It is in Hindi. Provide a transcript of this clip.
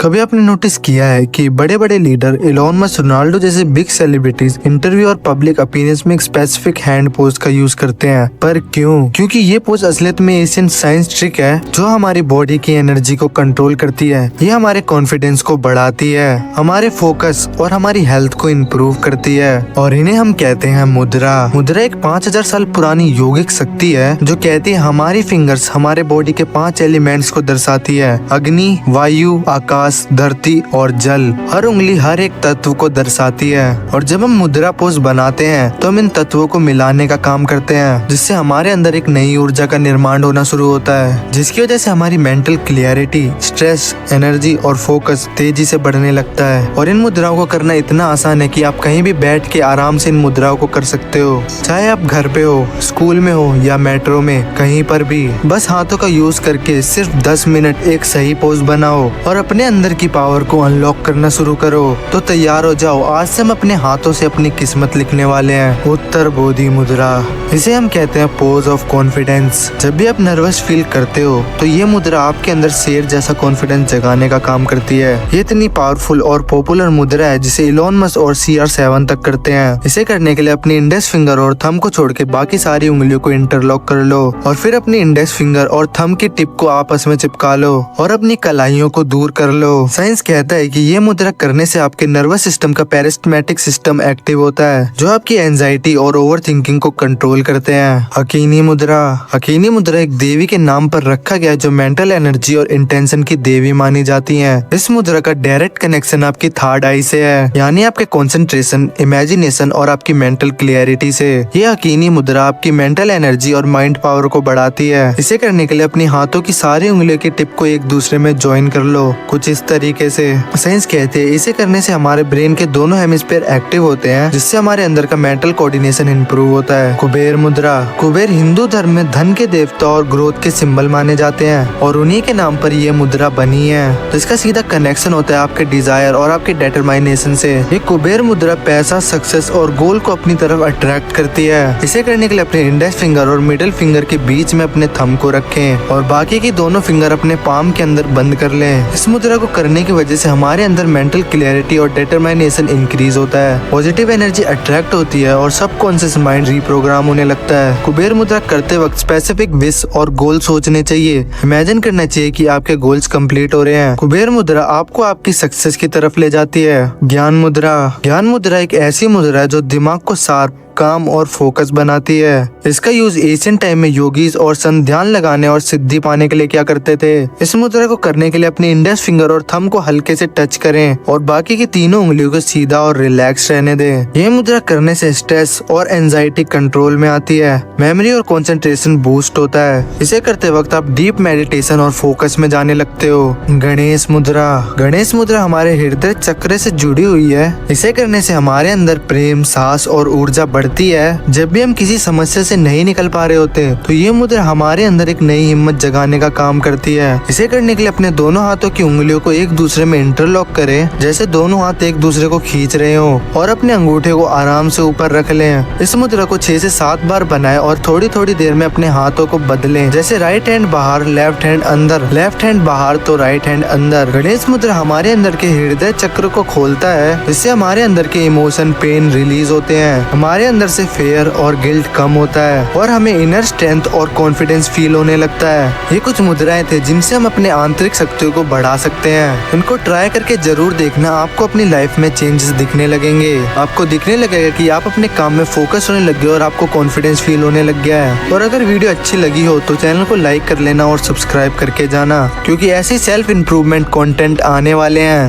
कभी आपने नोटिस किया है कि बड़े बड़े लीडर इलॉन मस्क, रोनाल्डो जैसे बिग सेलिब्रिटीज इंटरव्यू और पब्लिक अपीयरेंस में एक स्पेसिफिक हैंड पोज का यूज करते हैं। पर क्यों? क्योंकि ये पोज असलियत में एशियन साइंस ट्रिक है जो हमारी बॉडी की एनर्जी को कंट्रोल करती है। ये हमारे कॉन्फिडेंस को बढ़ाती है, हमारे फोकस और हमारी हेल्थ को इम्प्रूव करती है और इन्हें हम कहते हैं मुद्रा। मुद्रा एक 5000 साल पुरानी योगिक शक्ति है जो कहती है हमारी फिंगर्स हमारे बॉडी के 5 एलिमेंट्स को दर्शाती है। अग्नि, वायु, आकाश, धरती और जल। हर उंगली हर एक तत्व को दर्शाती है और जब हम मुद्रा पोज बनाते हैं तो हम इन तत्वों को मिलाने का काम करते हैं, जिससे हमारे अंदर एक नई ऊर्जा का निर्माण होना शुरू होता है, जिसकी वजह से हमारी मेंटल क्लियरिटी, स्ट्रेस, एनर्जी और फोकस तेजी से बढ़ने लगता है। और इन मुद्राओं को करना इतना आसान है कि आप कहीं भी बैठ के आराम से इन मुद्राओं को कर सकते हो, चाहे आप घर पे हो, स्कूल में हो या मेट्रो में, कहीं पर भी। बस हाथों का यूज करके सिर्फ 10 मिनट एक सही पोज बनाओ और अपने अंदर की पावर को अनलॉक करना शुरू करो। तो तैयार हो जाओ, आज से हम अपने हाथों से अपनी किस्मत लिखने वाले हैं। उत्तर बोधि मुद्रा, इसे हम कहते हैं पोज ऑफ कॉन्फिडेंस। जब भी आप नर्वस फील करते हो तो ये मुद्रा आपके अंदर शेर जैसा कॉन्फिडेंस जगाने का काम करती है। ये इतनी पावरफुल और पॉपुलर मुद्रा है जिसे इलॉन मस्क और CR7 तक करते हैं। इसे करने के लिए अपनी इंडेक्स फिंगर और थंब को छोड़ के बाकी सारी उंगलियों को इंटरलॉक कर लो और फिर अपनी इंडेक्स फिंगर और थंब की टिप को आपस में चिपका लो और अपनी कलाइयों को दूर कर लो। साइंस कहता है कि ये मुद्रा करने से आपके नर्वस सिस्टम का पैरासिम्पैथिक सिस्टम एक्टिव होता है जो आपकी एंजाइटी और ओवर थिंकिंग को कंट्रोल करते हैं। अकीनी मुद्रा, अकीनी मुद्रा एक देवी के नाम पर रखा गया जो मेंटल एनर्जी और इंटेंशन की देवी मानी जाती है। इस मुद्रा का डायरेक्ट कनेक्शन आपकी थर्ड आई से है, यानी आपके कंसंट्रेशन, इमेजिनेशन और आपकी मेंटल क्लियरिटी से। ये अकीनी मुद्रा आपकी मेंटल एनर्जी और माइंड पावर को बढ़ाती है। इसे करने के लिए अपनी हाथों की सारी उंगलियों की टिप को एक दूसरे में ज्वाइन कर लो, कुछ इस तरीके से। साइंस कहते हैं इसे करने से हमारे ब्रेन के दोनों हेमिस्फीयर एक्टिव होते हैं, जिससे हमारे अंदर का मेंटल कोऑर्डिनेशन इंप्रूव होता है। कुबेर मुद्रा, कुबेर हिंदू धर्म में धन के देवता और ग्रोथ के सिंबल माने जाते हैं और उन्हीं के नाम पर ये मुद्रा बनी है। तो इसका सीधा कनेक्शन होता है आपके डिजायर और आपके डिटरमाइनेशन से। ये कुबेर मुद्रा पैसा, सक्सेस और गोल को अपनी तरफ अट्रैक्ट करती है। इसे करने के लिए अपने इंडेक्स फिंगर और मिडिल फिंगर के बीच में अपने थंब को रखें और बाकी की दोनों फिंगर अपने पाम के अंदर बंद कर लें। इस मुद्रा को करने की वजह से हमारे अंदर मेंटल क्लियरिटी और डिटरमाइनेशन इंक्रीज होता है, पॉजिटिव एनर्जी अट्रैक्ट होती है और सबकॉन्शियस माइंड रीप्रोग्राम होने लगता है। कुबेर मुद्रा करते वक्त स्पेसिफिक विश और गोल सोचने चाहिए। इमेजिन करना चाहिए कि आपके गोल्स कंप्लीट हो रहे हैं। कुबेर मुद्रा आपको आपकी सक्सेस की तरफ ले जाती है। ज्ञान मुद्रा, ज्ञान मुद्रा एक ऐसी मुद्रा है जो दिमाग को शार्प, काम और फोकस बनाती है। इसका यूज एशियन टाइम में योगीज और संत ध्यान लगाने और सिद्धि पाने के लिए क्या करते थे। इस मुद्रा को करने के लिए अपने इंडेक्स फिंगर और थंब को हल्के से टच करें और बाकी की तीनों उंगलियों को सीधा और रिलैक्स रहने दें। यह मुद्रा करने से स्ट्रेस और एंजाइटी कंट्रोल में आती है, मेमोरी और कंसंट्रेशन बूस्ट होता है। इसे करते वक्त आप डीप मेडिटेशन और फोकस में जाने लगते हो। गणेश मुद्रा, गणेश मुद्रा हमारे हृदय चक्र से जुड़ी हुई है। इसे करने से हमारे अंदर प्रेम, साहस और ऊर्जा बढ़ती है। जब भी हम किसी समस्या से नहीं निकल पा रहे होते तो ये मुद्रा हमारे अंदर एक नई हिम्मत जगाने का काम करती है। इसे करने के लिए अपने दोनों हाथों की उंगलियों को एक दूसरे में इंटरलॉक करें, जैसे दोनों हाथ एक दूसरे को खींच रहे हो और अपने अंगूठे को आराम से ऊपर रख लें। इस मुद्रा को 6 से 7 बार बनाएं और थोड़ी थोड़ी देर में अपने हाथों को बदलें, जैसे राइट हैंड बाहर, लेफ्ट हैंड अंदर, लेफ्ट हैंड बाहर तो राइट हैंड अंदर। गणेश मुद्रा हमारे अंदर के हृदय चक्र को खोलता है, जिससे हमारे अंदर के इमोशन, पेन रिलीज होते हैं। हमारे अंदर से फेयर और गिल्ट कम होता है और हमें इनर स्ट्रेंथ और कॉन्फिडेंस फील होने लगता है। ये कुछ मुद्राएं थे जिनसे हम अपने आंतरिक शक्तियों को बढ़ा सकते हैं। इनको ट्राई करके जरूर देखना, आपको अपनी लाइफ में चेंजेस दिखने लगेंगे। आपको दिखने लगेगा कि आप अपने काम में फोकस होने लग गए और आपको कॉन्फिडेंस फील होने लग गया है। और अगर वीडियो अच्छी लगी हो तो चैनल को लाइक कर लेना और सब्सक्राइब करके जाना, क्योंकि ऐसे सेल्फ इम्प्रूवमेंट कंटेंट आने वाले हैं।